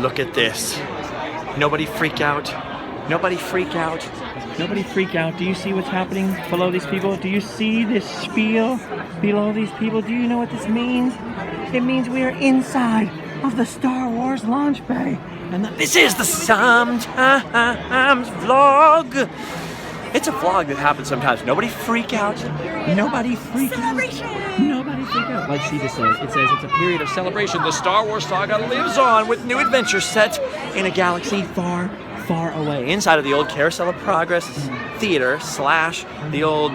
Look at this. Nobody freak out. Nobody freak out. Nobody freak out. Do you see what's happening below these people? Do you see this spiel below these people? Do you know what this means? It means we are inside of the Star Wars launch bay. And this is the Sometimes vlog. It's a vlog that happens sometimes. Nobody freak out. Nobody freak out. Nobody freak out. Like Sheeta says, it says it's a period of celebration. The Star Wars saga lives on with new adventures set in a galaxy far, far away. Inside of the old Carousel of Progress theater / the old,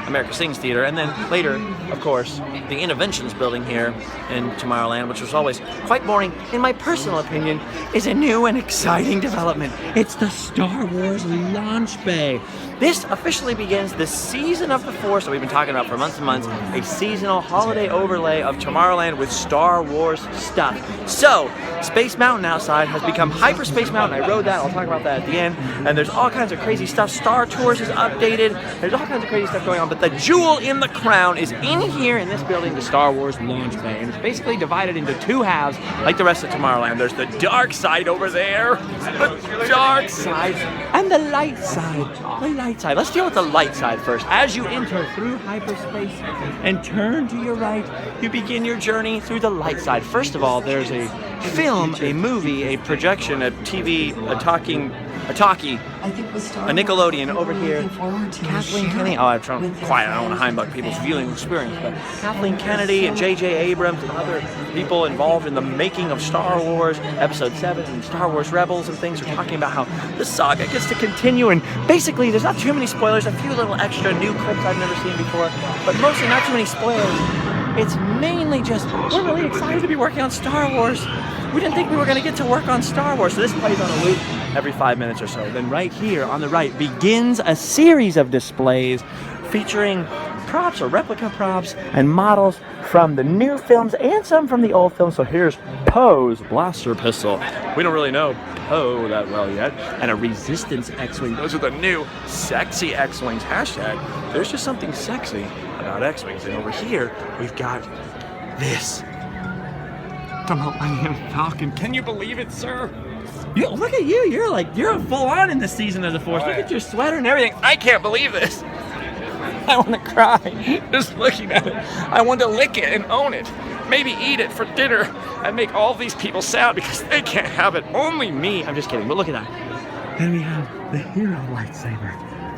America Sings Theater, and then later, of course, the Innovations building here in Tomorrowland, which was always quite boring, in my personal opinion, is a new and exciting development. It's the Star Wars launch bay. This officially begins the season of the Force that we've been talking about for months and months, a seasonal holiday overlay of Tomorrowland with Star Wars stuff. So, Space Mountain outside has become Hyperspace Mountain. I rode that, I'll talk about that at the end, and there's all kinds of crazy stuff. Star Tours is updated, there's all kinds of crazy stuff going on, but the jewel in the crown is in here in this building, the Star Wars launch bay, and it's basically divided into two halves like the rest of Tomorrowland. There's the dark side over there, the dark side, and the light side. The light side. Let's deal with the light side first. As you enter through hyperspace and turn to your right, you begin your journey through the light side. First of all, there's a film, a movie, a projection, a TV, a talkie, a Nickelodeon over here. Kathleen Kennedy. Oh, I'm trying to be quiet. I don't want to humbug people's viewing experience, but Kathleen Kennedy and J.J. Abrams and other people involved in the making of Star Wars Episode 7 and Star Wars Rebels and things are talking about how the saga gets to continue. And basically, there's not too many spoilers. A few little extra new clips I've never seen before, but mostly not too many spoilers. It's mainly just, we're really excited to be working on Star Wars. We didn't think we were going to get to work on Star Wars, so this plays on a loop every 5 minutes or so. Then right here on the right begins a series of displays featuring props or replica props and models from the new films and some from the old films. So here's Poe's blaster pistol. We don't really know Poe that well yet. And a Resistance X-Wing. Those are the new sexy X-Wings. Hashtag, there's just something sexy about X-Wings. And over here, we've got this. The Millennium Falcon. Can you believe it, sir? Look at you. You're full on in the season of the Force. Look at your sweater and everything. I can't believe this. I want to cry just looking at it. I want to lick it and own it. Maybe eat it for dinner and make all these people sad because they can't have it. Only me. I'm just kidding, but look at that. Then we have the hero lightsaber.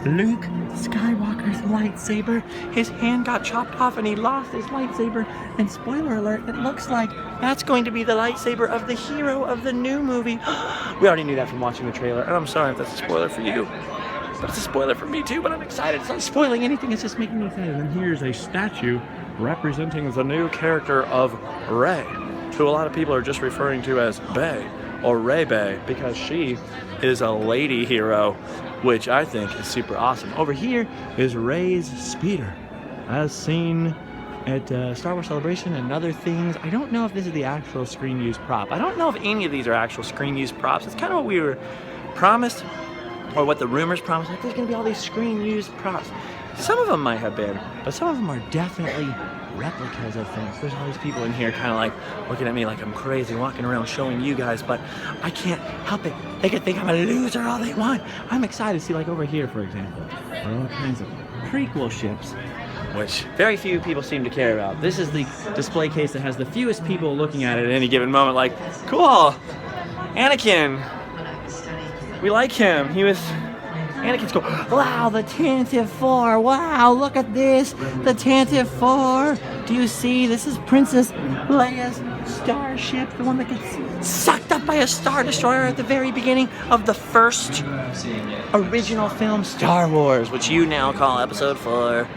Luke Skywalker's lightsaber. His hand got chopped off and he lost his lightsaber. And spoiler alert, it looks like that's going to be the lightsaber of the hero of the new movie. We already knew that from watching the trailer, and I'm sorry if that's a spoiler for you. But it's a spoiler for me too, but I'm excited. It's not spoiling anything, it's just making me excited. And here's a statue representing the new character of Rey, who a lot of people are just referring to as Bay, or Rey Bay, because she is a lady hero, which I think is super awesome. Over here is Rey's speeder, as seen at Star Wars Celebration and other things. I don't know if this is the actual screen use prop. I don't know if any of these are actual screen use props. It's kind of what we were promised, or what the rumors promised. Like, there's gonna be all these screen used props. Some of them might have been, but some of them are definitely replicas of things. There's all these people in here kind of like looking at me like I'm crazy, walking around showing you guys, but I can't help it. They can think I'm a loser all they want. I'm excited to see, like over here, for example, there are all kinds of prequel ships, which very few people seem to care about. This is the display case that has the fewest people looking at it at any given moment. Like, cool, Anakin, we like him. Anakin's cool. Wow, the Tantive 4. Wow, look at this. The Tantive 4. Do you see? This is Princess Leia's starship, the one that gets sucked up by a Star Destroyer at the very beginning of the first original film, Star Wars, which you now call Episode 4.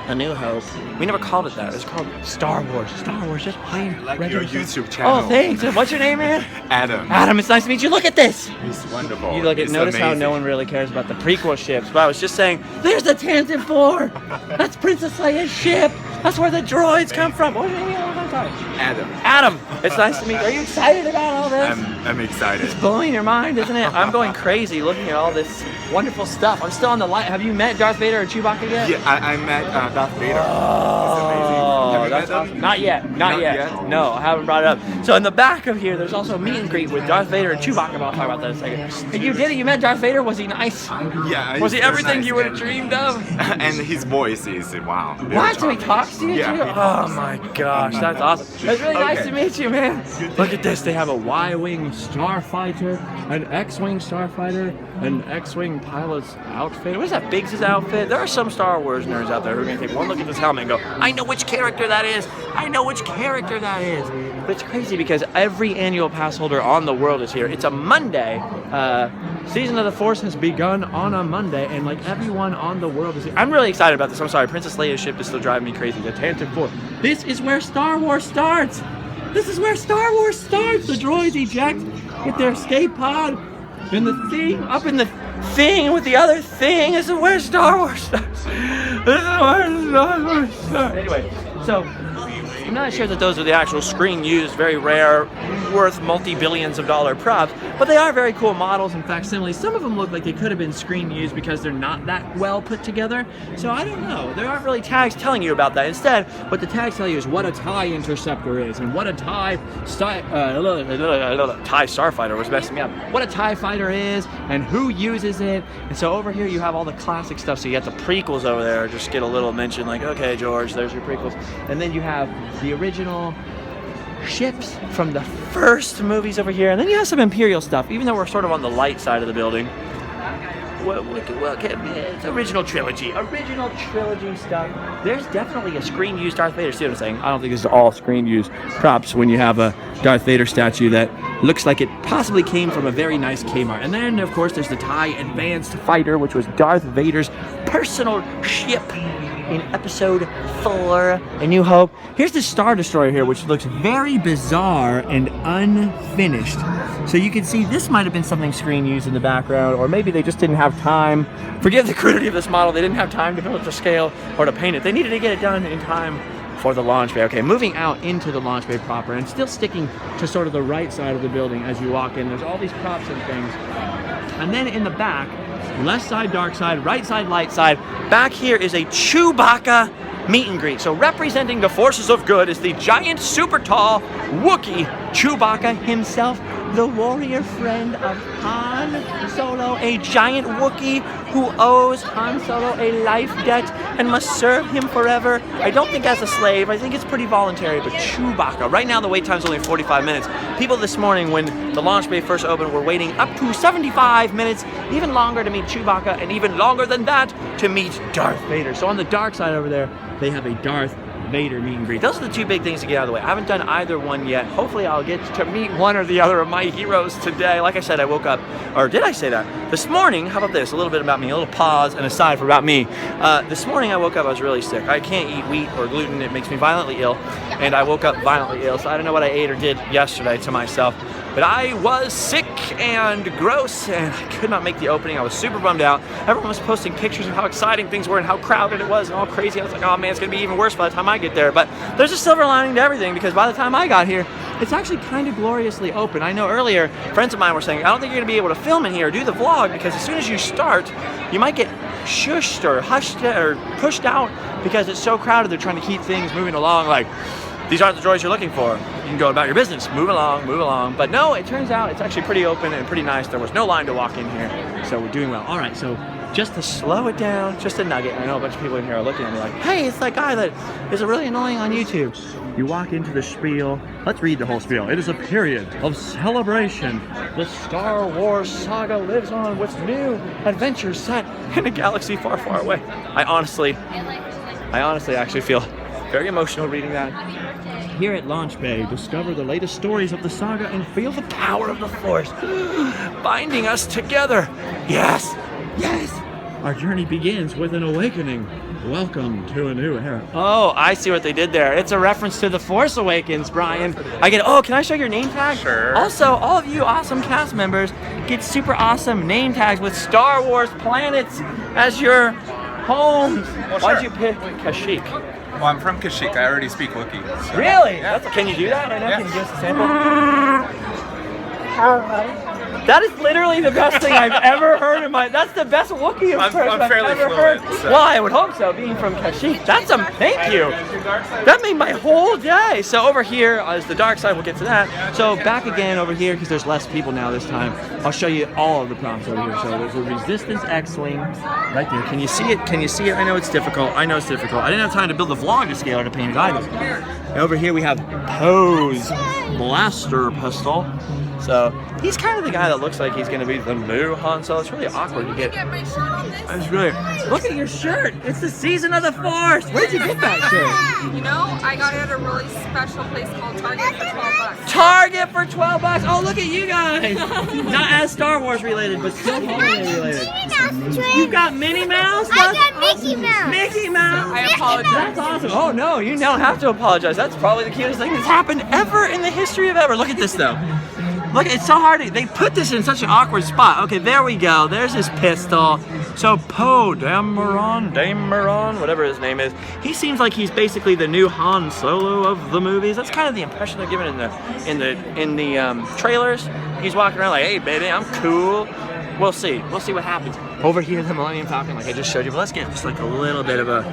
A New Hope. We never called it that. It was called Star Wars. Star Wars, just plain. I like your YouTube channel. Oh, thanks. What's your name, man? Adam. Adam, it's nice to meet you. Look at this. He's wonderful. You look at. Notice amazing. How no one really cares about the prequel ships. But I was just saying, there's the Tantive 4. That's Princess Leia's ship. That's where the droids come from. What was your name? I'm sorry. Adam. Adam. It's nice to meet you. Are you excited about all this? I'm excited. It's blowing your mind, isn't it? I'm going crazy looking at all this wonderful stuff. I'm still on the line. Have you met Darth Vader or Chewbacca yet? Yeah, I met Darth Vader. Oh, It's that's amazing. awesome. Not yet. Not yet. No, I haven't brought it up. So in the back of here, there's also a meet and greet with Darth Vader and Chewbacca. But I'll talk about that in a second. And you did it. You met Darth Vader. Was he nice? Yeah. Was he he's very everything nice, you would have and- dreamed of? And his voice is wow. very What? So he charming. talks to you Yeah, too? he Oh talks. my gosh, that's awesome. It's really nice Okay. to meet you, man. Look at this. They have a Y-wing starfighter, an X-wing starfighter, an X-wing pilot's outfit. What is that, Biggs' outfit? There are some Star Wars nerds out there who are going to take one look at this helmet and go, I know which character that is. I know which character that is. But it's crazy because every annual pass holder on the world is here. It's a Monday. Season of the Force has begun on a Monday, and like everyone on the world is here. I'm really excited about this. I'm sorry, Princess Leia's ship is still driving me crazy. The Tantive 4. This is where Star Wars starts. This is where Star Wars starts. The droids eject with their escape pod, and the thing up in the thing with the other thing. This is where Star Wars starts. This is where Star Wars starts. Anyway, so I'm not sure that those are the actual screen used, very rare, worth multi-billions of dollar props, but they are very cool models and facsimiles. Some of them look like they could have been screen used because they're not that well put together. So I don't know. There aren't really tags telling you about that. Instead, what the tags tell you is what a TIE interceptor is and what a TIE Starfighter was messing me up. What a TIE fighter is and who uses it. And so over here you have all the classic stuff. So you got the prequels over there. Just get a little mention like, okay, George, there's your prequels. And then you have the original ships from the first movies over here, and then you have some Imperial stuff, even though we're sort of on the light side of the building. It's original trilogy stuff. There's definitely a screen used Darth Vader. See what I'm saying? I don't think this is all screen used props when you have a Darth Vader statue that looks like it possibly came from a very nice Kmart. And then, of course, there's the TIE Advanced Fighter, which was Darth Vader's personal ship in Episode 4, A New Hope. Here's the Star Destroyer here, which looks very bizarre and unfinished. So you can see this might have been something screen used in the background, or maybe they just didn't have time. Forgive the crudity of this model. They didn't have time to build it to scale or to paint it. They needed to get it done in time for the launch bay. Okay, moving out into the launch bay proper, and still sticking to sort of the right side of the building as you walk in. There's all these props and things. And then in the back, left side, dark side, right side, light side. Back here is a Chewbacca meet and greet. So representing the forces of good is the giant, super tall Wookiee Chewbacca himself, the warrior friend of Han Solo, a giant Wookiee who owes Han Solo a life debt and must serve him forever. I don't think as a slave. I think it's pretty voluntary, but Chewbacca. Right now the wait time's only 45 minutes. People this morning when the launch bay first opened were waiting up to 75 minutes, even longer to meet Chewbacca, and even longer than that to meet Darth Vader. So on the dark side over there, they have a Darth Vader meet and greet. Those are the two big things to get out of the way. I haven't done either one yet. Hopefully I'll get to meet one or the other of my heroes today. Like I said, I woke up, or did I say that? This morning, how about this? A little bit about me, a little pause and aside for about me. This morning I woke up, I was really sick. I can't eat wheat or gluten. It makes me violently ill. And I woke up violently ill, so I don't know what I ate or did yesterday to myself. But I was sick and gross, and I could not make the opening. I was super bummed out. Everyone was posting pictures of how exciting things were and how crowded it was and all crazy. I was like, oh man, it's gonna be even worse by the time I get there. But there's a silver lining to everything, because by the time I got here, it's actually kind of gloriously open. I know earlier, friends of mine were saying, I don't think you're gonna be able to film in here or do the vlog, because as soon as you start, you might get shushed or hushed or pushed out because it's so crowded. They're trying to keep things moving along like, these aren't the droids you're looking for. You can go about your business. Move along, move along. But no, it turns out it's actually pretty open and pretty nice. There was no line to walk in here, so we're doing well. All right, so just to slow it down, just a nugget. I know a bunch of people in here are looking at me like, hey, it's that guy that is really annoying on YouTube. You walk into the spiel. Let's read the whole spiel. It is a period of celebration. The Star Wars saga lives on with new adventures set in a galaxy far, far away. I honestly actually feel very emotional reading that. Here at Launch Bay, discover the latest stories of the saga and feel the power of the Force binding us together. Yes, yes. Our journey begins with an awakening. Welcome to a new era. Oh, I see what they did there. It's a reference to The Force Awakens, Brian. I get, oh, can I show your name tag? Sure. Also, all of you awesome cast members get super awesome name tags with Star Wars planets as your homes. Well, Why'd sure. you pick Kashyyyk? Well, I'm from Kashyyyk. I already speak Wookiee. So. Really? Can you do that right now? Yeah. Can you give us a sample? That is literally the best thing I've ever heard in my. That's the best Wookiee impression I've fairly ever fluent, heard. so. Well, I would hope so, being from Kashyyyk. That's a thank you. That made my whole day. So over here is the dark side. We'll get to that. So back again over here because there's less people now this time. I'll show you all of the prompts over here. So there's a Resistance X-wing right there. Can you see it? Can you see it? I know it's difficult. I didn't have time to build the vlog to scale or to paint it either. And over here we have Poe's blaster pistol. So he's kind of the guy that looks like he's going to be the new Han Solo. It's really awkward to get. Get my shirt on this. It's really. Look at your shirt. It's the season of the Force. Where'd you get that shirt? You know, I got it at a really special place called Target for $12. Target for $12. Oh, look at you guys. Not as Star Wars related, but still holiday related. You got Minnie Mouse? I got Mickey Mouse. Mickey Mouse. I apologize. That's awesome. Oh no, you don't have to apologize. That's probably the cutest thing that's happened ever in the history of ever. Look at this though. Look, it's so hard. They put this in such an awkward spot. Okay, there we go. There's his pistol. So Poe Dameron, whatever his name is, he seems like he's basically the new Han Solo of the movies. That's kind of the impression they're giving in the trailers. He's walking around like, hey baby, I'm cool. We'll see. We'll see what happens. Over here, the Millennium Falcon, like I just showed you, but let's get just like a little bit of a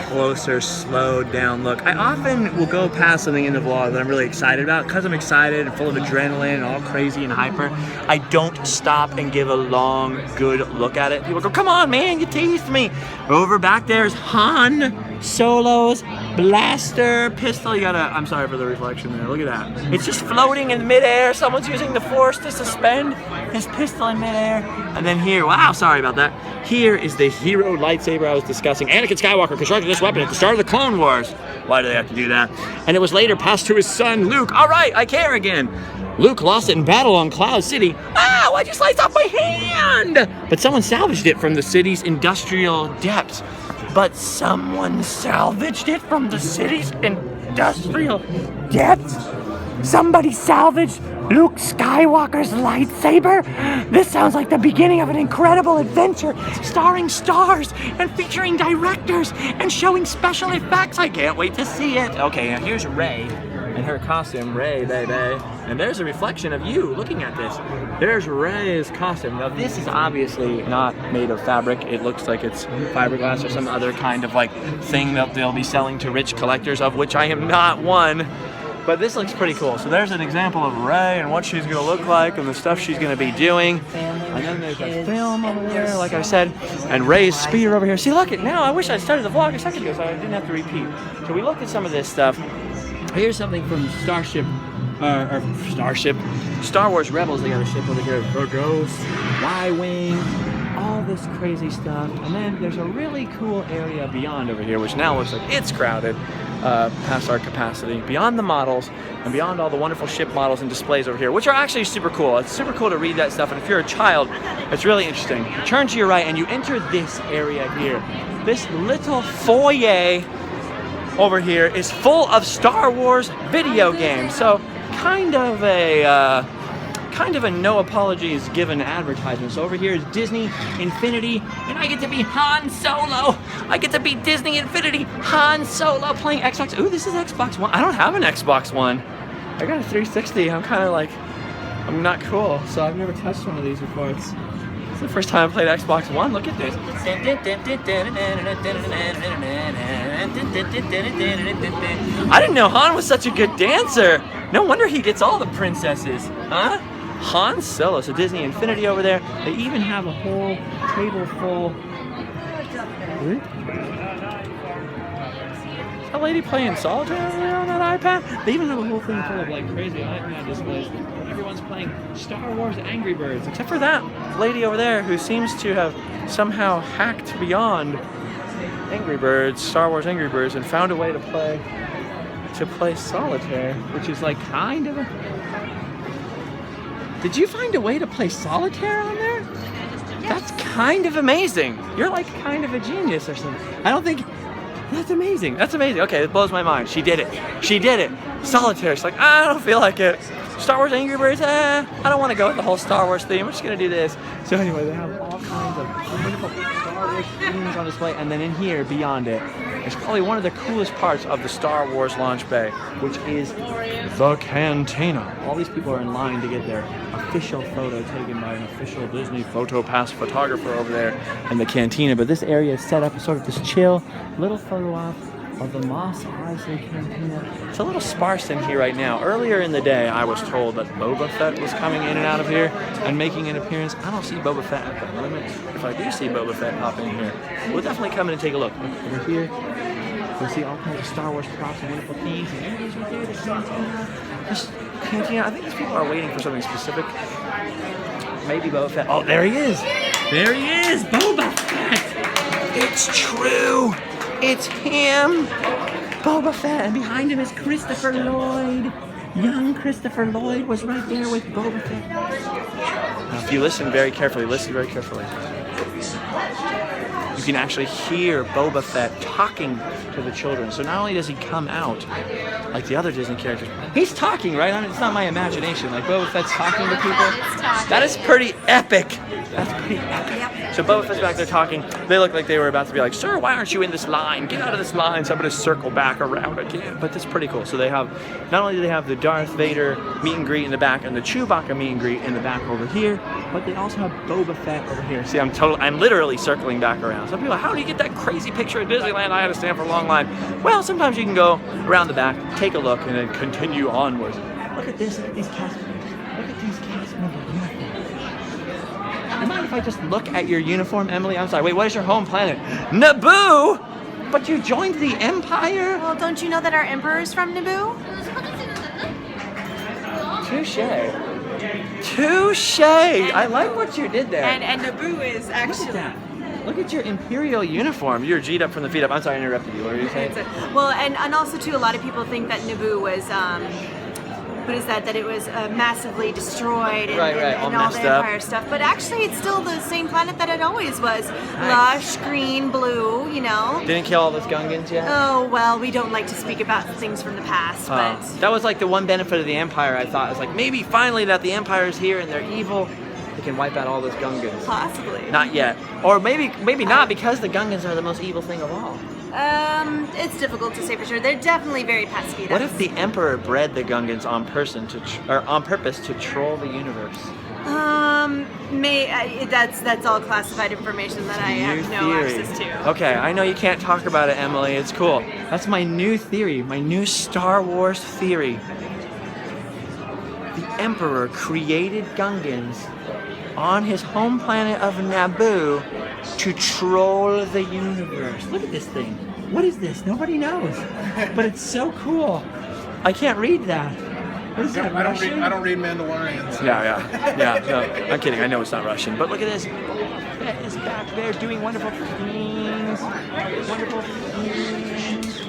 closer, slowed down look. I often will go past something in the vlog that I'm really excited about. Because I'm excited and full of adrenaline and all crazy and hyper, I don't stop and give a long, good look at it. People go, come on, man, you teased me. Over back there's Han Solo's blaster pistol. You gotta, I'm sorry for the reflection there, look at that. It's just floating in midair. Someone's using the Force to suspend his pistol in midair. And then here, wow, sorry about that. Here is the hero lightsaber I was discussing. Anakin Skywalker constructed this weapon at the start of the Clone Wars. Why do they have to do that? And it was later passed to his son, Luke. All right, I care again. Luke lost it in battle on Cloud City. Ah, why'd you slice off my hand? But someone salvaged it from the city's industrial depths. But someone salvaged it from the city's industrial depths? Somebody salvaged Luke Skywalker's lightsaber? This sounds like the beginning of an incredible adventure, starring stars and featuring directors and showing special effects. I can't wait to see it. Okay, now here's Rey and her costume. Rey, baby. And there's a reflection of you looking at this. There's Rey's costume. Now this is obviously not made of fabric. It looks like it's fiberglass or some other kind of like thing that they'll be selling to rich collectors, of which I am not one. But this looks pretty cool. So there's an example of Rey and what she's gonna look like and the stuff she's gonna be doing. And then there's a film over there, like I said, and Rey's speeder over here. See, look at now. I wish I started the vlog a second ago so I didn't have to repeat. So we looked at some of this stuff. Here's something from Star Wars Rebels. They got a ship over here, the Ghost, Y-Wing, all this crazy stuff. And then there's a really cool area beyond over here, which now looks like it's crowded. Past our capacity, beyond the models and beyond all the wonderful ship models and displays over here, which are actually super cool. It's super cool to read that stuff, and if you're a child, it's really interesting. You turn to your right and you enter this area here. This little foyer over here is full of Star Wars video games. So kind of a no apologies given advertisement. So over here is Disney Infinity, and I get to be Han Solo. I get to be Disney Infinity Han Solo playing Xbox. Ooh, this is Xbox One. I don't have an Xbox One. I got a 360. I'm kind of like, I'm not cool, so I've never touched one of these before. It's the first time I played Xbox One. Look at this. I didn't know Han was such a good dancer. No wonder he gets all the princesses, huh? Han Solo. So Disney Infinity over there. They even have a whole table full. Is that lady playing solitaire over there on that iPad? They even have a whole thing full of like crazy iPad displays. Everyone's playing Star Wars Angry Birds, except for that lady over there who seems to have somehow hacked beyond Angry Birds, Star Wars Angry Birds, and found a way to play solitaire, which is like kind of a... Did you find a way to play solitaire on there? That's kind of amazing. You're like kind of a genius or something. I don't think... That's amazing. That's amazing. Okay, it blows my mind. She did it. She did it. Solitaire. She's like, I don't feel like it. Star Wars Angry Birds, I don't want to go with the whole Star Wars theme. We're just going to do this. So anyway, they have all kinds of wonderful Star Wars themes on display. And then in here, beyond it, is probably one of the coolest parts of the Star Wars launch bay, which is the cantina. All these people are in line to get their official photo taken by an official Disney PhotoPass photographer over there in the cantina. But this area is set up as sort of this chill little photo op of the Mos Eisley Cantina. It's a little sparse in here right now. Earlier in the day, I was told that Boba Fett was coming in and out of here and making an appearance. I don't see Boba Fett at the moment. If I do see Boba Fett pop in here, we'll definitely come in and take a look. Over here, you'll see all kinds of Star Wars props and wonderful themes. And there it is right there, the cantina. This cantina, I think these people are waiting for something specific. Maybe Boba Fett. Oh, there he is. There he is, Boba Fett. It's true. It's him, Boba Fett, and behind him is Christopher Lloyd. Young Christopher Lloyd was right there with Boba Fett. Now, if you listen very carefully, you can actually hear Boba Fett talking to the children. So not only does he come out like the other Disney characters, he's talking, right? I mean, it's not my imagination. Like Boba Fett's talking to people. That is pretty epic. That's pretty epic. Yep. So Boba Fett's back there talking. They look like they were about to be like, "Sir, why aren't you in this line? Get out of this line." So I'm going to circle back around again. But that's pretty cool. So they have, not only do they have the Darth Vader meet and greet in the back and the Chewbacca meet and greet in the back over here, but they also have Boba Fett over here. See, I'm literally circling back around. Some people are, how do you get that crazy picture at Disneyland? I had to stand for a long line. Well, sometimes you can go around the back, take a look, and then continue onwards. Look at this. Look at these cast members. Look at these cast member uniforms. You mind if I just look at your uniform, Emily? I'm sorry. Wait, what is your home planet? Naboo? But you joined the Empire? Well, don't you know that our Emperor is from Naboo? Touche. Touche. I like what you did there. And Naboo is Look actually... at that. Look at your Imperial uniform. You're G'd up from the feet up. I'm sorry I interrupted you. What were you saying? Well, and also too, a lot of people think that Naboo was, what is that it was massively destroyed and, Right, and all all messed the up. Empire stuff. But actually, it's still the same planet that it always was. Lush, green, blue, you know. Didn't kill all those Gungans yet? Oh, well, we don't like to speak about things from the past, but... That was like the one benefit of the Empire, I thought. It was like, maybe finally that the Empire is here and they're evil, they can wipe out all those Gungans. Possibly. Not yet. Or maybe not, because the Gungans are the most evil thing of all. It's difficult to say for sure. They're definitely very pesky. What if the Emperor bred the Gungans on purpose to troll the universe? That's all classified information that I have no access to. Okay, I know you can't talk about it, Emily. It's cool. That's my new theory, my new Star Wars theory. The Emperor created Gungans on his home planet of Naboo to troll the universe. Look at this thing. What is this? Nobody knows. But it's so cool. I can't read that. What is that, Russian? I don't read Mandalorian. So. Yeah. No, I'm kidding. I know it's not Russian. But look at this. That is back there doing wonderful things. Wonderful things.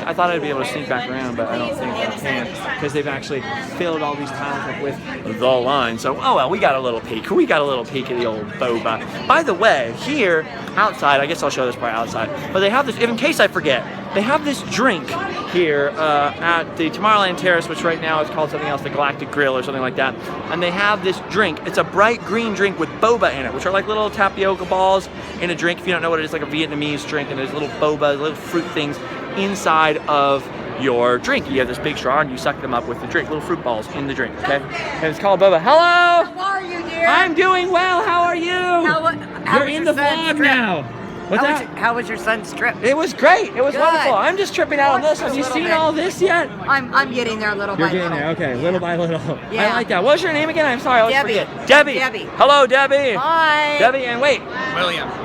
I thought I'd be able to sneak back around, but I don't think I can, because they've actually filled all these tiles up with the line. So, oh well, we got a little peek. We got a little peek at the old boba. By the way, here, outside, I guess I'll show this part outside, but they have this, in case I forget, they have this drink here at the Tomorrowland Terrace, which right now is called something else, the Galactic Grill or something like that. And they have this drink. It's a bright green drink with boba in it, which are like little tapioca balls in a drink. If you don't know what it is, like a Vietnamese drink, and there's little boba, little fruit things inside of your drink. You have this big straw and you suck them up with the drink, little fruit balls in the drink, okay? And it's called boba. Hello! How are you, dear? I'm doing well. How are you? How You're in the vlog now. What's that? How was your son's trip? It was great. It was Good. wonderful. I'm just tripping out on this. Have you little seen bit. all this yet? I'm getting there little You're by getting little. there. Okay, little by little. Yeah. I like that. What's your name again? I'm sorry, I always Debbie. forget. Debbie. Debbie. Hello, Debbie. Hi. Debbie, and wait.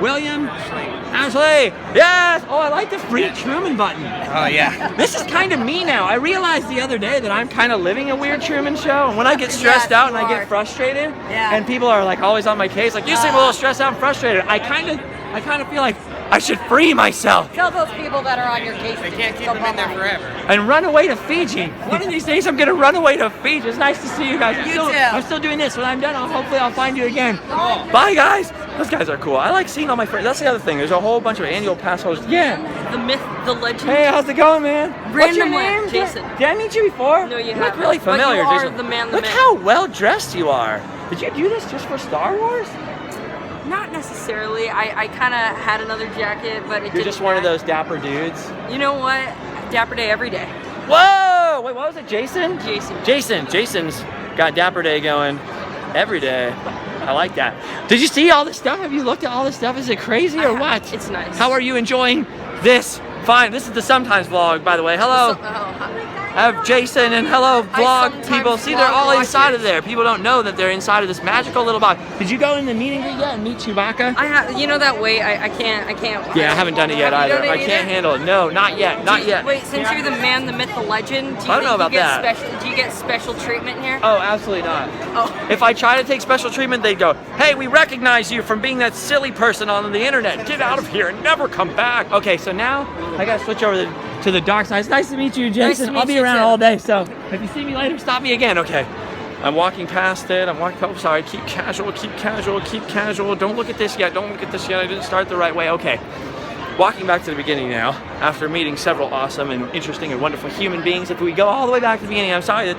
William. Ashley. Yes. Oh, I like the free Truman button. Oh, yeah. This is kind of me now. I realized the other day that I'm kind of living a weird Truman show. And when I get stressed Yes, out and you I get are. frustrated, Yeah. and people are like always on my case, like, you seem a little stressed out and frustrated. I kind of feel like I should free myself Tell those people that are on your case. They can't keep them in there forever. and run away to Fiji. One of these days, I'm gonna run away to Fiji. It's nice to see you guys. I'm still doing this. When I'm done, hopefully I'll find you again. Bye, guys. Those guys are cool. I like seeing all my friends. That's the other thing. There's a whole bunch of annual pass holders. Yeah. The myth, the legend. Hey, how's it going, man? What's your Random name? land, Jason. Did I meet you before? No, you look haven't. really But familiar, you are Jason. the man, the look man. how well dressed you are. Did you do this just for Star Wars? Not necessarily. I kind of had another jacket, but it You're didn't just one of match. those dapper dudes. You know what? Dapper Day every day. Whoa! Wait, what was it, Jason? Jason. Jason's got Dapper Day going every day. I like that. Did you see all this stuff? Have you looked at all this stuff? Is it crazy or what? It's nice. How are you enjoying this? Fine. This is the Sometimes vlog, by the way. Hello. I have Jason and hello vlog sometimes people. See, they're vlog all watchers. inside of there. People don't know that they're inside of this magical little box. Did you go in the meet and greet yet and meet Chewbacca? I have. You know that way. I can't. Yeah, I haven't done it yet Have you either. done I it can't either? handle it. No, not yet. Not yet. Wait, since you're the man, the myth, the legend, do you I don't know about get that. Do you get special treatment here? Oh, absolutely not. Oh. If I try to take special treatment, they'd go, hey, we recognize you from being that silly person on the internet. Get out of here and never come back. Okay, so now I gotta switch over to the dark side. It's nice to meet you, Jason. to meet I'll be you around too. all day, so if you see me later, stop me again, okay? I'm walking past it. Oh, sorry. Keep casual, keep casual, keep casual. Don't look at this yet. Don't look at this yet. I didn't start the right way. Okay. Walking back to the beginning now, after meeting several awesome and interesting and wonderful human beings. If we go all the way back to the beginning, I'm sorry that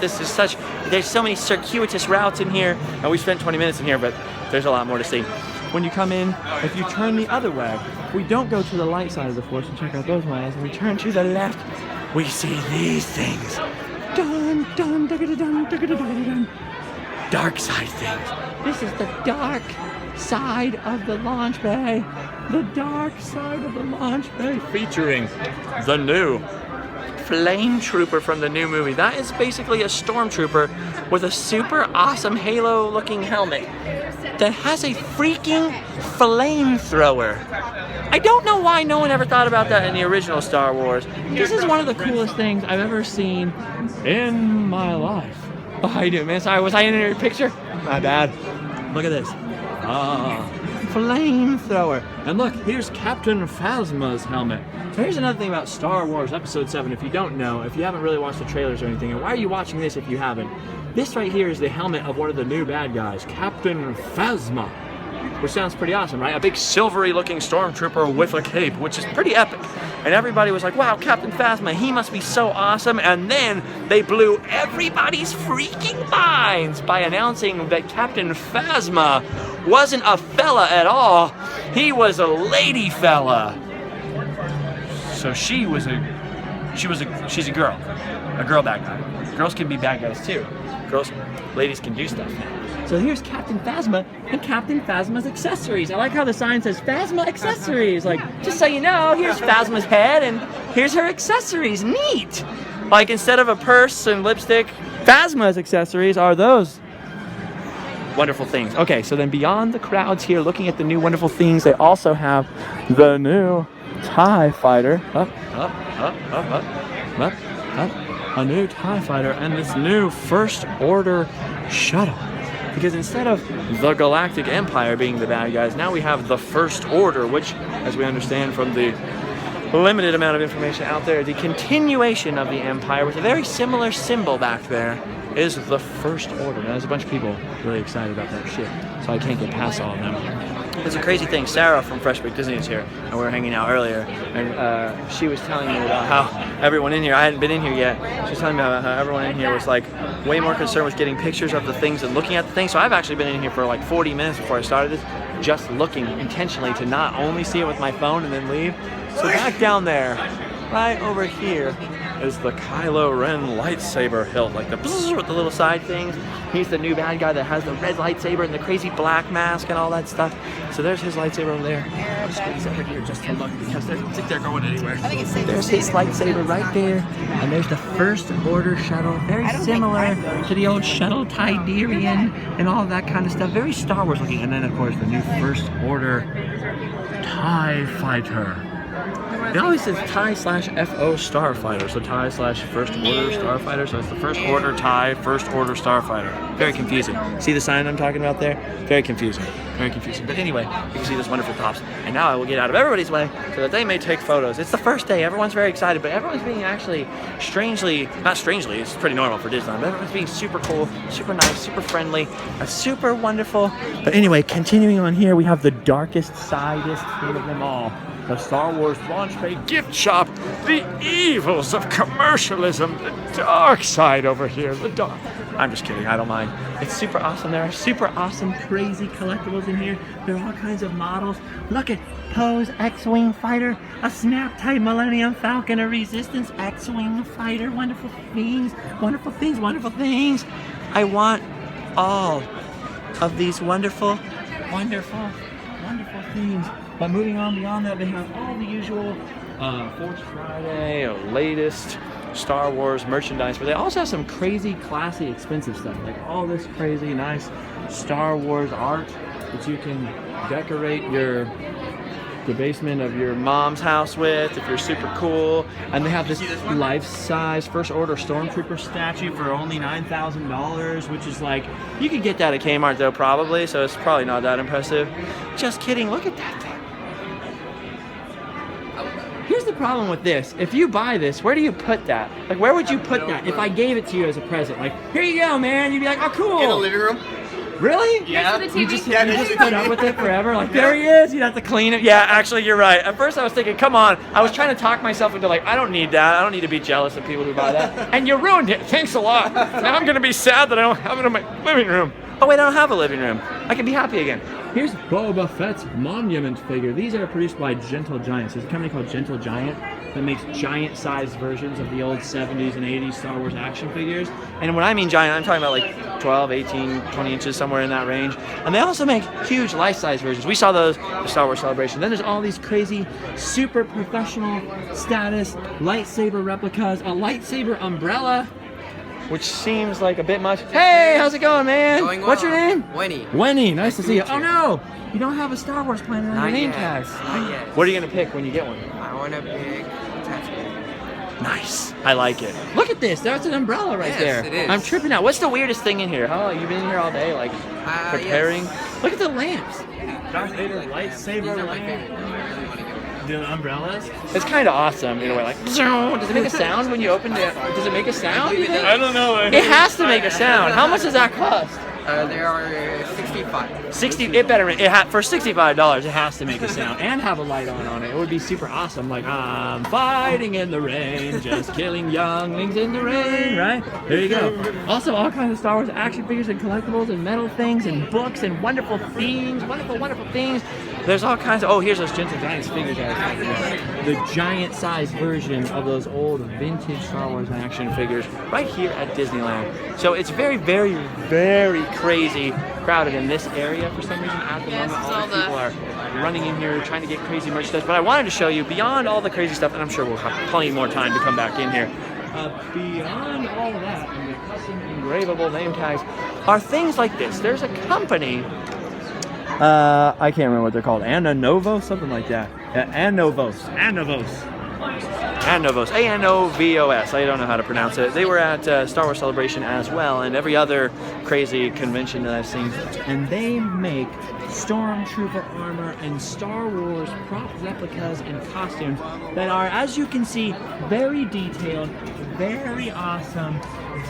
there's so many circuitous routes in here, and we spent 20 minutes in here, but there's a lot more to see. When you come in, if you turn the other way, we don't go to the light side of the Force and check out those ways, and we turn to the left, we see these things. Dun, dun, dun, dun, dun, dun, dun, dun. Dark side things. This is the dark side of the launch bay. The dark side of the launch bay, featuring the new flame trooper from the new movie. That is basically a stormtrooper with a super awesome halo looking helmet that has a freaking flamethrower. I don't know why no one ever thought about that in the original Star Wars. This is one of the coolest things I've ever seen in my life. Oh, how you doing, man? Sorry, was I in your picture? My bad. Look at this. Flamethrower. And look, here's Captain Phasma's helmet. So here's another thing about Star Wars Episode 7. If you don't know, if you haven't really watched the trailers or anything, and why are you watching this if you haven't? This right here is the helmet of one of the new bad guys, Captain Phasma. Which sounds pretty awesome, right? A big silvery looking stormtrooper with a cape, which is pretty epic. And everybody was like, wow, Captain Phasma, he must be so awesome. And then they blew everybody's freaking minds by announcing that Captain Phasma wasn't a fella at all. He was a lady fella. So she's a girl. A girl bad guy. Girls can be bad guys too. Ladies can do stuff now. So here's Captain Phasma and Captain Phasma's accessories. I like how the sign says Phasma accessories. Like, just so you know, here's Phasma's head and here's her accessories. Neat. Like, instead of a purse and lipstick, Phasma's accessories are those wonderful things. Okay, so then beyond the crowds here looking at the new wonderful things, they also have the new TIE fighter. Up. A new TIE fighter and this new First Order shuttle. Because instead of the Galactic Empire being the bad guys, now we have the First Order, which, as we understand from the limited amount of information out there, the continuation of the Empire with a very similar symbol back there is the First Order. Now, there's a bunch of people really excited about that shit, so I can't get past all of them. It's a crazy thing. Sarah from Fresh Baked Disney is here, and we were hanging out earlier, and she was telling me about how everyone in here, I hadn't been in here yet, she was telling me about how everyone in here was like way more concerned with getting pictures of the things and looking at the things. So I've actually been in here for like 40 minutes before I started this, just looking intentionally to not only see it with my phone and then leave. So back down there, right over here, is the Kylo Ren lightsaber hilt, like the bzzz with the little side things. He's the new bad guy that has the red lightsaber and the crazy black mask and all that stuff. So there's his lightsaber over there. I'll squeeze over here just to look because I don't think they're going anywhere. There's his lightsaber right there. And there's the First Order shuttle, very similar to the old shuttle Tiderian and all that kind of stuff. Very Star Wars looking. And then of course the new First Order TIE fighter. more It always says TIE/FO Starfighter, so TIE/First Order Starfighter, so it's the First Order TIE, First Order Starfighter. Very confusing. See the sign I'm talking about there? Very confusing. Very confusing. But anyway, you can see those wonderful tops. And now I will get out of everybody's way so that they may take photos. It's the first day. Everyone's very excited, but everyone's being actually not strangely, it's pretty normal for Disneyland, but everyone's being super cool, super nice, super friendly, super wonderful. But anyway, continuing on here, we have the darkest, sidest thing of them all. The Star Wars launch pad gift shop. The evils of commercialism. The dark side over here. The dark. I'm just kidding. I don't mind. It's super awesome. There are super awesome, crazy collectibles in here. There are all kinds of models. Look at Poe's X-Wing fighter, a Snap-type Millennium Falcon, a Resistance X-Wing fighter. Wonderful things. Wonderful things. Wonderful things. I want all of these wonderful, wonderful, wonderful things. But moving on beyond that, they have all the usual Force Friday, latest Star Wars merchandise, but they also have some crazy, classy, expensive stuff, like all this crazy, nice Star Wars art that you can decorate the basement of your mom's house with if you're super cool. And they have this life-size First Order Stormtrooper statue for only $9,000, which is like, you could get that at Kmart though, probably, so it's probably not that impressive. Just kidding, look at that thing. Here's the problem with this. If you buy this, where do you put that? Like, where would you put that if I gave it to you as a present? Like, here you go, man. You'd be like, oh, cool. In the living room. Really? Yeah. You just put up with it forever? Like, there he is. You'd have to clean it. Yeah, actually, you're right. At first, I was thinking, come on. I was trying to talk myself into, like, I don't need that. I don't need to be jealous of people who buy that. And you ruined it. Thanks a lot. Now I'm going to be sad that I don't have it in my living room. Oh, wait, I don't have a living room. I can be happy again. Here's Boba Fett's monument figure. These are produced by Gentle Giants. There's a company called Gentle Giant that makes giant-sized versions of the old 70s and 80s Star Wars action figures. And when I mean giant, I'm talking about like 12, 18, 20 inches, somewhere in that range. And they also make huge life-size versions. We saw those at Star Wars Celebration. Then there's all these crazy, super professional status lightsaber replicas, a lightsaber umbrella, which seems like a bit much. Hey, how's it going, man? Going well. What's your name? Winnie. Winnie, nice to see you. meet Oh you. no, you don't have a Star Wars planet on your Not name yet. tags. Not yet. What are you gonna pick when you get one? I want a big tattoo. Nice. I like it. Look at this. There's an umbrella right Yes, there. it is. I'm tripping out. What's the weirdest thing in here? How long? You've been in here all day, like preparing? Yes. Look at the lamps. Darth Vader These lightsaber are my lamp. favorite though. I really want to get one. The umbrellas. It's kind of awesome in a way. Like, does it make a sound when you open it? Does it make a sound? You think? I don't know. It has to make a sound. How much does that cost? There are 65. 60. It better. For $65, it has to make a sound and have a light on it. It would be super awesome. Like, I'm fighting in the rain, just killing younglings in the rain. Right? There you go. Also, all kinds of Star Wars action figures and collectibles and metal things and books and wonderful themes. Wonderful, wonderful things. There's all kinds of. Oh, here's those Gentle Giants figures I was talking about. The giant-sized version of those old vintage Star Wars action figures right here at Disneyland. So it's very, very, very crazy crowded in this area for some reason at the moment. All the people are running in here trying to get crazy merchandise. But I wanted to show you beyond all the crazy stuff, and I'm sure we'll have plenty more time to come back in here. Beyond all of that, and the custom engravable name tags are things like this. There's a company. I can't remember what they're called. Anovo, something like that. Anovos. A-N-O-V-O-S. I don't know how to pronounce it. They were at Star Wars Celebration as well, and every other crazy convention that I've seen. And they make Stormtrooper armor and Star Wars prop replicas and costumes that are, as you can see, very detailed, very awesome,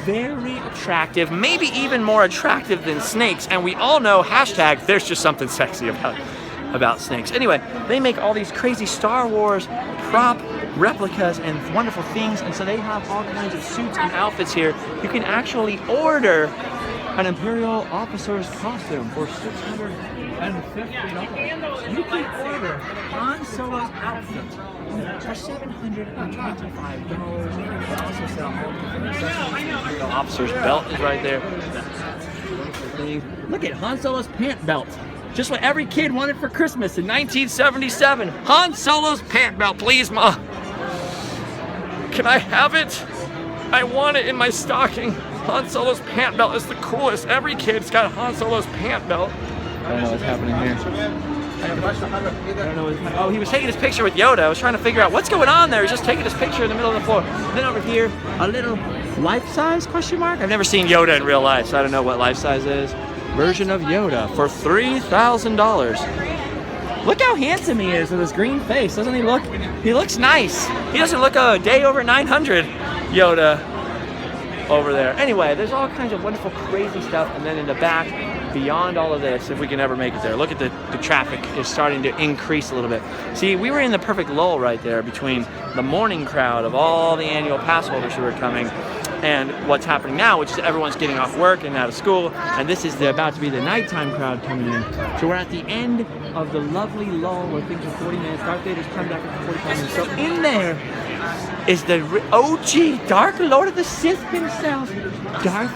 very attractive, maybe even more attractive than snakes. And we all know hashtag there's just something sexy about snakes. Anyway, they make all these crazy Star Wars prop replicas and wonderful things, and so they have all kinds of suits and outfits here. You can actually order an Imperial officer's costume for $650. You can order Han Solo's outfit for $725. You can also sell all different accessories. The Imperial officer's belt is right there. Look at Han Solo's pant belt. Just what every kid wanted for Christmas in 1977. Han Solo's pant belt, please, Ma. Can I have it? I want it in my stocking. Han Solo's pant belt is the coolest. Every kid's got Han Solo's pant belt. I don't know what's happening here. I don't know. Oh, he was taking his picture with Yoda. I was trying to figure out what's going on there. He's just taking his picture in the middle of the floor. And then over here, a little life-size question mark. I've never seen Yoda in real life, so I don't know what life-size is. Version of Yoda for $3,000. Look how handsome he is with his green face. Doesn't he look? He looks nice. He doesn't look a day over 900 Yoda over there. Anyway, there's all kinds of wonderful, crazy stuff. And then in the back, beyond all of this, if we can ever make it there, look at the traffic is starting to increase a little bit. See, we were in the perfect lull right there between the morning crowd of all the annual pass holders who are coming and what's happening now, which is everyone's getting off work and out of school, and this is about to be the nighttime crowd coming in. So we're at the end of the lovely lull where things are 40 minutes. Darth Vader's come back for 45 minutes. So in there is the OG Dark Lord of the Sith himself, Darth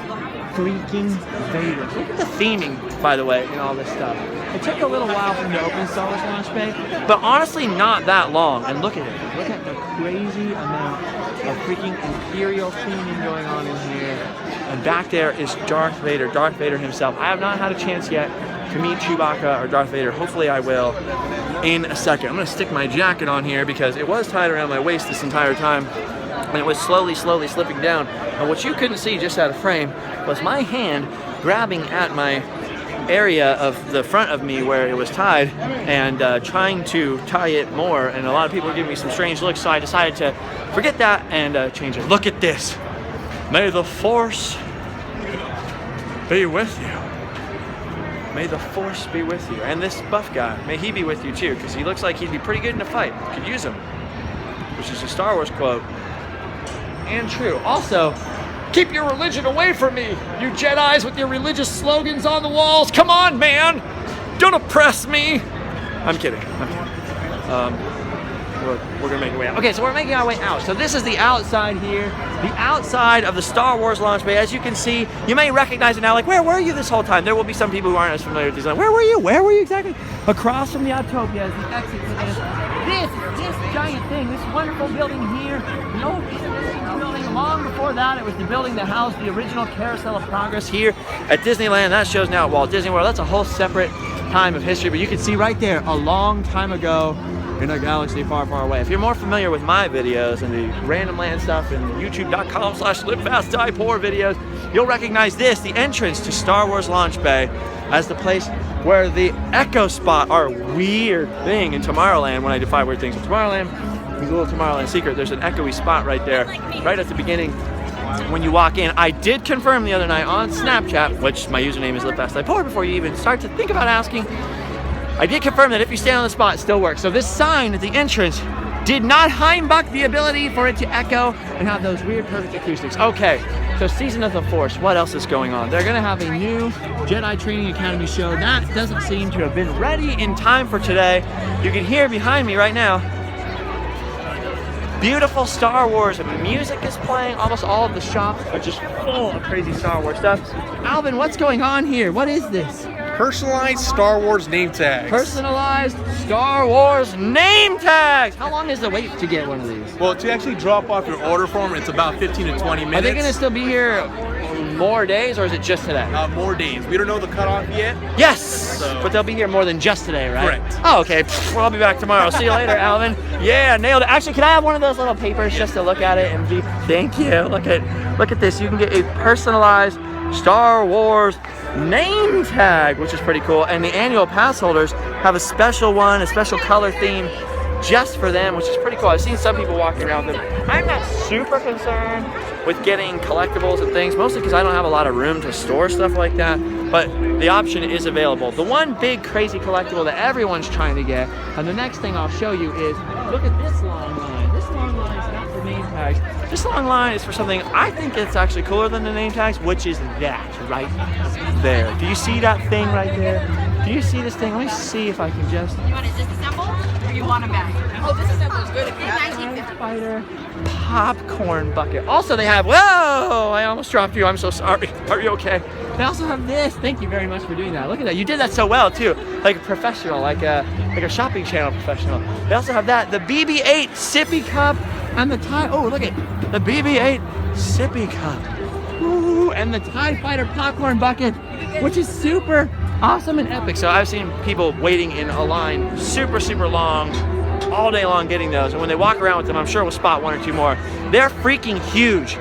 freaking Vader. Look at the theming, by the way, in all this stuff. It took a little while for him to open Star Wars Launch Bay, but honestly not that long. And look at it. Look at the crazy amount of freaking Imperial theming going on in here. And back there is Darth Vader himself. I have not had a chance yet to meet Chewbacca or Darth Vader. Hopefully I will in a second. I'm gonna stick my jacket on here because it was tied around my waist this entire time. And it was slowly slipping down. And what you couldn't see just out of frame was my hand grabbing at my area of the front of me where it was tied and trying to tie it more. And a lot of people were giving me some strange looks, so I decided to forget that and change it. Look at this. May the Force be with you. May the Force be with you. And this buff guy, may he be with you too, because he looks like he'd be pretty good in a fight. Could use him, which is a Star Wars quote. And true. Also, keep your religion away from me, you Jedis with your religious slogans on the walls. Come on, man. Don't oppress me. I'm kidding. We're gonna make our way out. Okay, so we're making our way out. So this is the outside here, the outside of the Star Wars launch bay. As you can see, you may recognize it now. Like, where were you this whole time? There will be some people who aren't as familiar with Disneyland. Where were you? Where were you exactly? Across from the Autopia is the exit to this giant thing, this wonderful building here. The old building. Long before that, it was the building that housed the original Carousel of Progress here at Disneyland. That shows now at Walt Disney World. That's a whole separate time of history, but you can see right there, a long time ago in a galaxy far, far away. If you're more familiar with my videos and the Random Land stuff and youtube.com/livefastdiepoor videos, you'll recognize this, the entrance to Star Wars Launch Bay, as the place where the Echo Spot, our weird thing in Tomorrowland, when I defy weird things in Tomorrowland, there's a little Tomorrowland secret. There's an echoey spot right there, right at the beginning when you walk in. I did confirm the other night on Snapchat, which my username is livefastdiepoor, before you even start to think about asking, I did confirm that if you stand on the spot, it still works. So this sign at the entrance did not Heimbuck the ability for it to echo and have those weird perfect acoustics. Okay, so Season of the Force, what else is going on? They're gonna have a new Jedi Training Academy show. That doesn't seem to have been ready in time for today. You can hear behind me right now, beautiful Star Wars music is playing. Almost all of the shops are just full of crazy Star Wars stuff. Alvin, what's going on here? What is this? Personalized Star Wars name tags. Personalized Star Wars name tags. How long is the wait to get one of these? Well, to actually drop off your order form, it's about 15 to 20 minutes. Are they going to still be here more days, or is it just today? More days. We don't know the cutoff yet. Yes, but they'll be here more than just today, right? Correct. Oh, okay. Well, I'll be back tomorrow. See you later, Alvin. Yeah, nailed it. Actually, can I have one of those little papers just to look at it and be? Thank you. Look at this. You can get a personalized Star Wars name tag, which is pretty cool. And the annual pass holders have a special one, a special color theme just for them, which is pretty cool. I've seen some people walking around with them. I'm not super concerned with getting collectibles and things, mostly because I don't have a lot of room to store stuff like that, but the option is available. The one big crazy collectible that everyone's trying to get, and the next thing I'll show you is, look at this long line. This long line is not for name tags. This long line is for something I think it's actually cooler than the name tags, which is that right there. Do you see that thing right there? Do you see this thing? Let me see if I can just... You want to disassemble or you want them back? Oh, disassemble is good. Fighter popcorn bucket. Also they have, whoa, I almost dropped you. I'm so sorry. Are you okay? They also have this. Thank you very much for doing that. Look at that. You did that so well too. Like a professional, like a shopping channel professional. They also have that. The BB-8 sippy cup and the TIE, oh, look at the BB-8 sippy cup. Ooh, and the TIE Fighter popcorn bucket, which is super awesome and epic. So I've seen people waiting in a line super, super long, all day long getting those. And when they walk around with them, I'm sure we'll spot one or two more. They're freaking huge.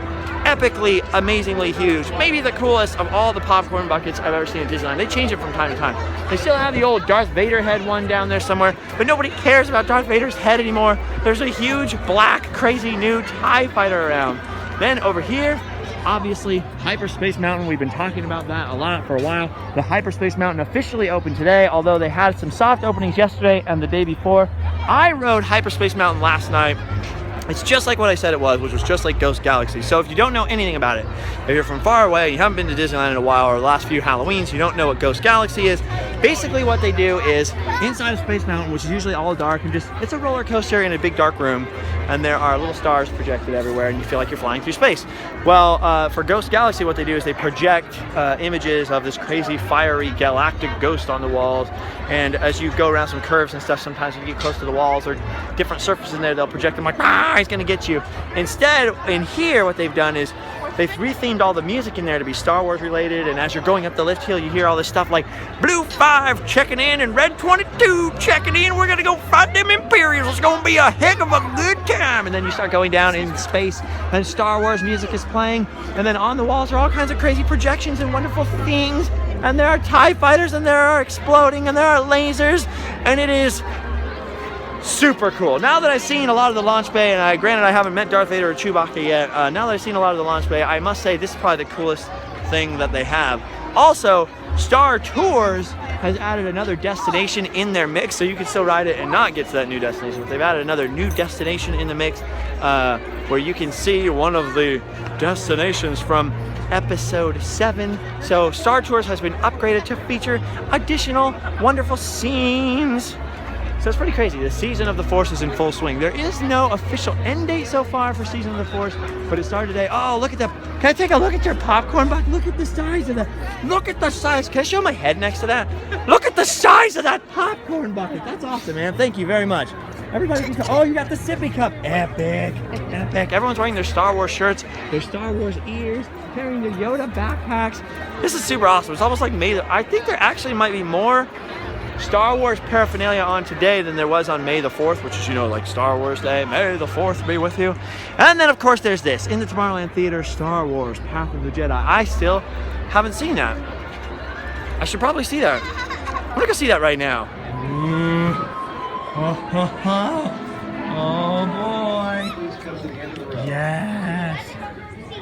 Epically, amazingly huge. Maybe the coolest of all the popcorn buckets I've ever seen at Disneyland. They change it from time to time. They still have the old Darth Vader head one down there somewhere, but nobody cares about Darth Vader's head anymore. There's a huge, black, crazy new TIE fighter around. Then over here, obviously, Hyperspace Mountain. We've been talking about that a lot for a while. The Hyperspace Mountain officially opened today, although they had some soft openings yesterday and the day before. I rode Hyperspace Mountain last night. It's just like what I said it was, which was just like Ghost Galaxy. So if you don't know anything about it, if you're from far away, you haven't been to Disneyland in a while, or the last few Halloweens, you don't know what Ghost Galaxy is, basically what they do is, inside of Space Mountain, which is usually all dark, and just, it's a roller coaster in a big dark room, and there are little stars projected everywhere, and you feel like you're flying through space. Well, for Ghost Galaxy, what they do is they project images of this crazy, fiery, galactic ghost on the walls, and as you go around some curves and stuff, sometimes you get close to the walls, or different surfaces in there, they'll project them like, ah, he's gonna get you. Instead, in here, what they've done is they've rethemed all the music in there to be Star Wars related, and as you're going up the lift hill, you hear all this stuff like Blue 5 checking in and Red 22 checking in. We're gonna go fight them Imperials. It's gonna be a heck of a good time. And then you start going down in space, and Star Wars music is playing, and then on the walls are all kinds of crazy projections and wonderful things, and there are TIE fighters, and there are exploding, and there are lasers, and it is super cool. Now that I've seen a lot of the launch bay, and granted I haven't met Darth Vader or Chewbacca yet, now that I've seen a lot of the launch bay, I must say this is probably the coolest thing that they have. Also, Star Tours has added another destination in their mix, so you can still ride it and not get to that new destination, but they've added another new destination in the mix where you can see one of the destinations from Episode 7. So Star Tours has been upgraded to feature additional wonderful scenes. So it's pretty crazy. The Season of the Force is in full swing. There is no official end date so far for Season of the Force, but it started today. Oh, look at that. Can I take a look at your popcorn bucket? Look at the size of that. Look at the size. Can I show my head next to that? Look at the size of that popcorn bucket. That's awesome, man. Thank you very much. Everybody can oh, you got the sippy cup. Epic. Epic. Everyone's wearing their Star Wars shirts, their Star Wars ears, carrying their Yoda backpacks. This is super awesome. It's almost like May. I think there actually might be more Star Wars paraphernalia on today than there was on May the 4th, which is, you know, like Star Wars Day. May the 4th be with you. And then, of course, there's this. In the Tomorrowland Theater, Star Wars, Path of the Jedi. I still haven't seen that. I should probably see that. I'm gonna go see that right now. Oh, boy. Yes.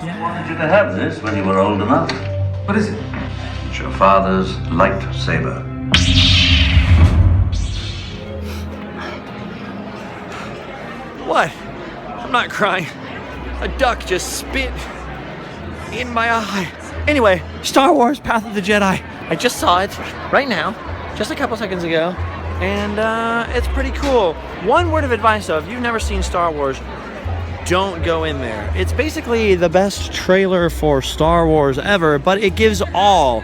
I wanted you to have this when you were old enough. What is it? It's your father's lightsaber. What? I'm not crying. A duck just spit in my eye. Anyway, Star Wars Path of the Jedi. I just saw it right now, just a couple seconds ago, and it's pretty cool. One word of advice though, if you've never seen Star Wars, don't go in there. It's basically the best trailer for Star Wars ever, but it gives all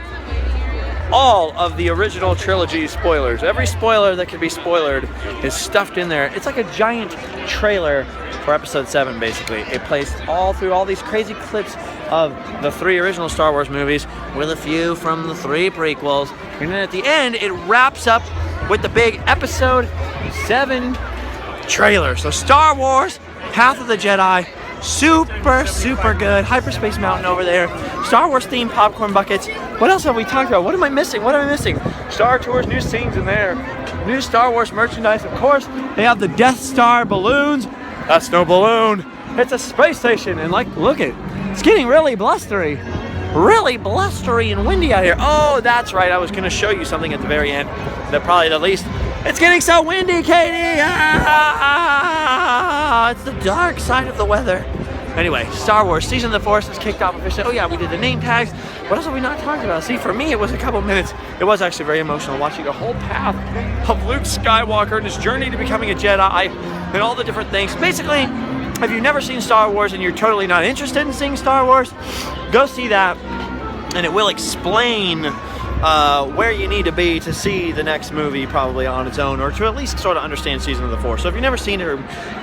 of the original trilogy spoilers. Every spoiler that could be spoilered is stuffed in there. It's like a giant trailer for Episode 7, basically. It plays all through all these crazy clips of the 3 original Star Wars movies with a few from the 3 prequels. And then at the end, it wraps up with the big Episode 7 trailer. So Star Wars, Path of the Jedi, super, super good. Hyperspace Mountain over there. Star Wars themed popcorn buckets. What else have we talked about? What am I missing? What am I missing? Star Tours, new scenes in there. New Star Wars merchandise, of course. They have the Death Star balloons. That's no balloon. It's a space station. And like, look it. It's getting really blustery. Really blustery and windy out here. Oh, that's right. I was going to show you something at the very end. That probably the least. It's getting so windy, Katie. It's the dark side of the weather. Anyway, Star Wars Season of the Force is kicked off officially. Oh yeah, we did the name tags. What else have we not talked about? See, for me, it was a couple minutes. It was actually very emotional watching the whole path of Luke Skywalker and his journey to becoming a Jedi and all the different things. Basically, if you've never seen Star Wars and you're totally not interested in seeing Star Wars, go see that, and it will explain where you need to be to see the next movie probably on its own, or to at least sort of understand Season of the Force. So if you've never seen it, or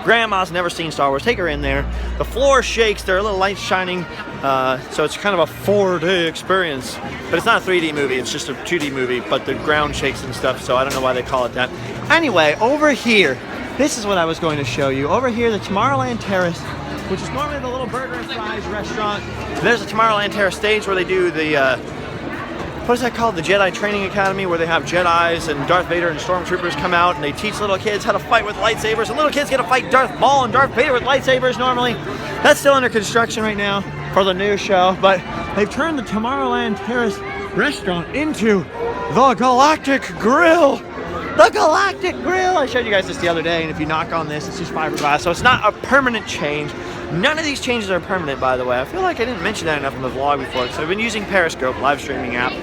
grandma's never seen Star Wars, take her in there. The floor shakes, there are little lights shining, so it's kind of a 4D experience. But it's not a 3D movie, it's just a 2D movie, but the ground shakes and stuff, so I don't know why they call it that. Anyway, over here, this is what I was going to show you. Over here, the Tomorrowland Terrace, which is normally the little burger and fries restaurant. There's a Tomorrowland Terrace stage where they do the, what is that called? The Jedi Training Academy, where they have Jedis and Darth Vader and Stormtroopers come out and they teach little kids how to fight with lightsabers. And little kids get to fight Darth Maul and Darth Vader with lightsabers normally. That's still under construction right now for the new show, but they've turned the Tomorrowland Terrace restaurant into the Galactic Grill. The Galactic Grill! I showed you guys this the other day, and if you knock on this, it's just fiberglass, so it's not a permanent change. None of these changes are permanent, by the way. I feel like I didn't mention that enough in the vlog before. So I've been using Periscope, live streaming app,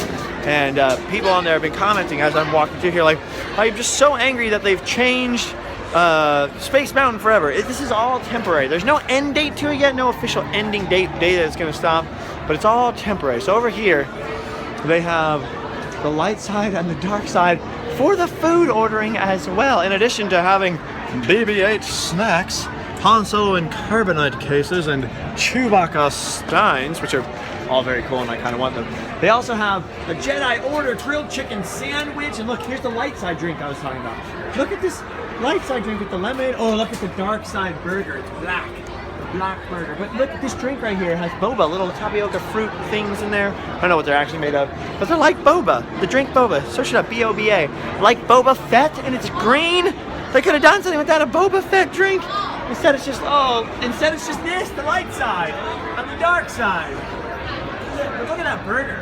and people on there have been commenting as I'm walking through here, like, I'm just so angry that they've changed Space Mountain forever. This is all temporary. There's no end date to it yet, no official ending date that's going to stop, but it's all temporary. So over here, they have the light side and the dark side for the food ordering as well, in addition to having BB-8 snacks, Han Solo and carbonite cases, and Chewbacca steins, which are all very cool and I kind of want them. They also have a Jedi Order grilled chicken sandwich, and look, here's the light side drink I was talking about. Look at this light side drink with the lemonade. Oh, look at the dark side burger, it's black. Black burger. But look at this drink right here. It has boba, little tapioca fruit things in there. I don't know what they're actually made of, but they're like boba. The drink boba. Search it up, B-O-B-A. Like Boba Fett, and it's green. They could have done something with that, a Boba Fett drink. Instead it's just this, the light side, and the dark side. But look at that burger.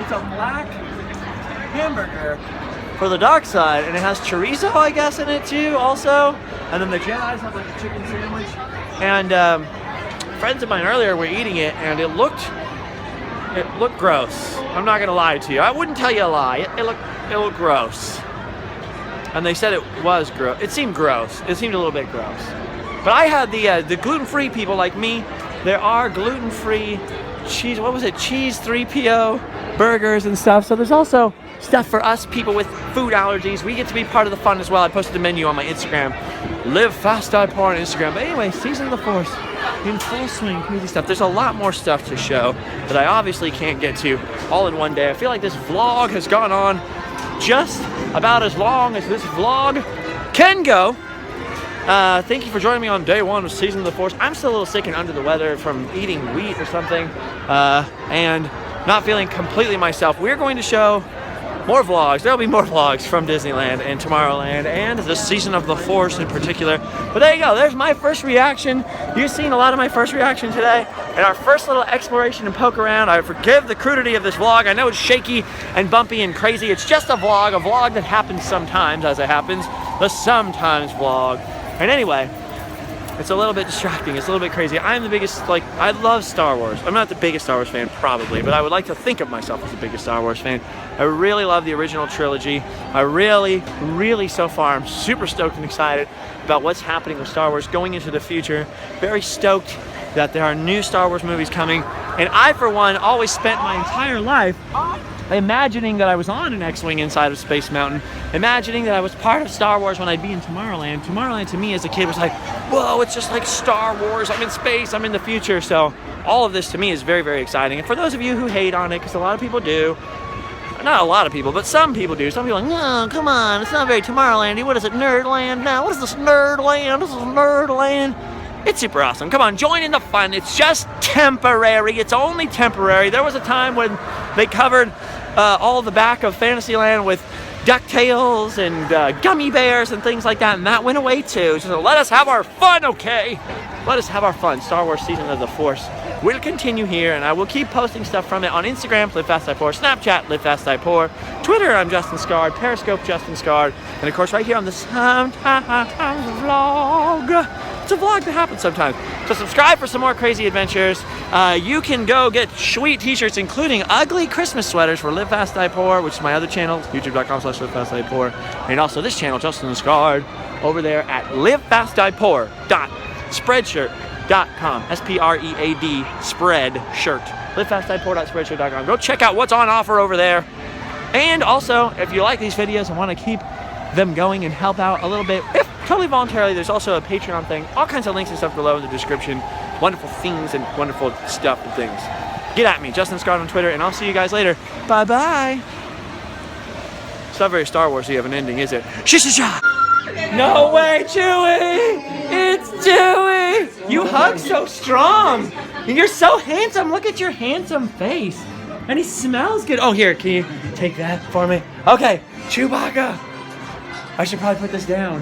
It's a black hamburger for the dark side, and it has chorizo, I guess, in it too, also. And then the Jedis have like a chicken sandwich. And friends of mine earlier were eating it, and it looked gross. I'm not gonna lie to you. I wouldn't tell you a lie. It looked gross. And they said it was gross. It seemed gross. It seemed a little bit gross. But I had the gluten-free people like me. There are gluten-free cheese. What was it? Cheese 3PO burgers and stuff. So there's also stuff for us people with food allergies. We get to be part of the fun as well. I posted the menu on my Instagram. Live Fast Die Poor on Instagram. But anyway, Season of the Force in full swing, crazy stuff. There's a lot more stuff to show that I obviously can't get to all in one day. I feel like this vlog has gone on just about as long as this vlog can go. Thank you for joining me on day one of Season of the Force. I'm still a little sick and under the weather from eating wheat or something, and not feeling completely myself. We're going to show more vlogs. There'll be more vlogs from Disneyland and Tomorrowland and the Season of the Force in particular. But there you go. There's my first reaction. You've seen a lot of my first reaction today and our first little exploration and poke around. I forgive the crudity of this vlog. I know it's shaky and bumpy and crazy. It's just a vlog that happens sometimes as it happens. The sometimes vlog. And anyway, it's a little bit distracting. It's a little bit crazy. I'm the biggest, I love Star Wars. I'm not the biggest Star Wars fan, probably, but I would like to think of myself as the biggest Star Wars fan. I really love the original trilogy. I really, so far, I'm super stoked and excited about what's happening with Star Wars going into the future. Very stoked that there are new Star Wars movies coming. And I, for one, always spent my entire life imagining that I was on an X-Wing inside of Space Mountain, imagining that I was part of Star Wars when I'd be in Tomorrowland. Tomorrowland to me as a kid was like, whoa, it's just like Star Wars, I'm in space, I'm in the future. So all of this to me is very, very exciting. And for those of you who hate on it, because a lot of people do, not a lot of people, but some people do. Some people are like, no, come on, it's not very Tomorrowlandy. What is it, Nerdland now? What is this Nerdland? This is Nerdland. It's super awesome. Come on, join in the fun. It's just temporary. It's only temporary. There was a time when they covered all the back of Fantasyland with DuckTales and gummy bears and things like that, and that went away too. So let us have our fun, okay? Let us have our fun. Star Wars Season of the Force will continue here, and I will keep posting stuff from it on Instagram, Live Fast Die Poor, Snapchat, Live Fast Die Poor, Twitter, I'm Justin Scard, Periscope, Justin Scard, and of course right here on the Sometimes Vlog. It's a vlog that happens sometimes. So subscribe for some more crazy adventures. You can go get sweet t-shirts, including ugly Christmas sweaters for Live Fast Die Poor, which is my other channel, youtube.com/LiveFastDiePoor, and also this channel, Justin Scard, over there at livefastdiepoor.spreadshirt.com. SPREAD, spread shirt. livefastdiepoor.spreadshirt.com. Go check out what's on offer over there. And also, if you like these videos and want to keep them going and help out a little bit, if totally voluntarily, there's also a Patreon thing. All kinds of links and stuff below in the description. Wonderful things and wonderful stuff and things. Get at me, Justin Scott on Twitter, and I'll see you guys later. Bye-bye. It's not very Star Wars-y of an ending, is it? Shisha! No way, Chewie! It's Chewie! You hug so strong! And you're so handsome. Look at your handsome face. And he smells good. Oh, here, can you take that for me? Okay, Chewbacca. I should probably put this down.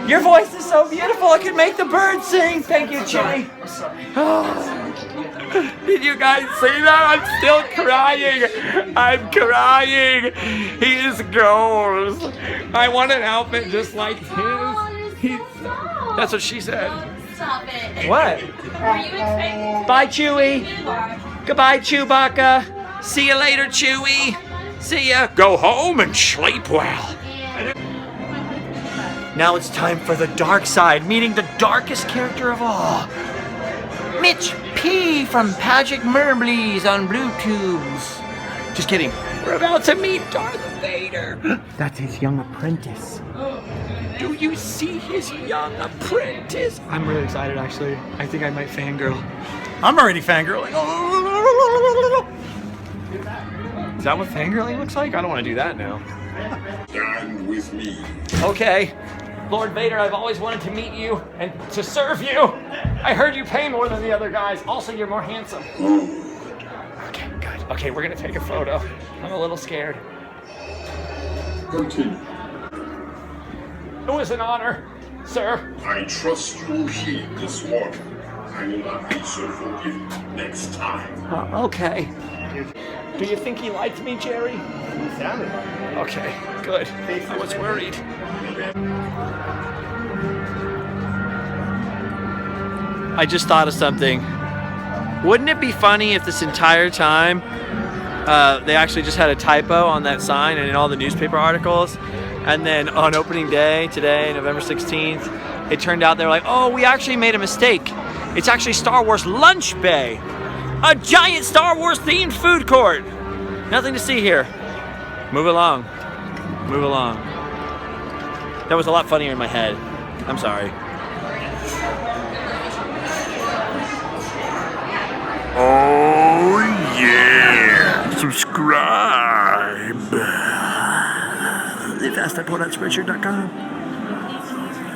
Your voice is so beautiful. I could make the birds sing. Thank you, Chewie. Oh. Did you guys see that? I'm still crying. I'm crying. He is gold. I want an outfit just like his. That's what she said. Stop it. What? Were you expecting? Bye, Chewie. Goodbye, Chewbacca. See you later, Chewie. See ya. Go home and sleep well. Now it's time for the dark side, meeting the darkest character of all. Mitch P. from Patrick Merblies on Blue Tubes. Just kidding. We're about to meet Darth Vader. That's his young apprentice. Do you see his young apprentice? I'm really excited, actually. I think I might fangirl. I'm already fangirling. Is that what fangirling looks like? I don't want to do that now. Stand with me. Okay. Lord Vader, I've always wanted to meet you and to serve you. I heard you pay more than the other guys. Also, you're more handsome. Okay, good. Okay, we're gonna take a photo. I'm a little scared. Continue. It was an honor, sir. I trust you'll heed this warning. I will not be so forgiving next time. Okay. Do you think he liked me, Jerry? Okay, good. I was worried. I just thought of something. Wouldn't it be funny if this entire time they actually just had a typo on that sign and in all the newspaper articles, and then on opening day today, November 16th, it turned out they were like, oh, we actually made a mistake. It's actually Star Wars Lunch Bay, a giant Star Wars themed food court. Nothing to see here. Move along. Move along. That was a lot funnier in my head. I'm sorry. Oh yeah! Subscribe! Fast at Spreadshirt.com.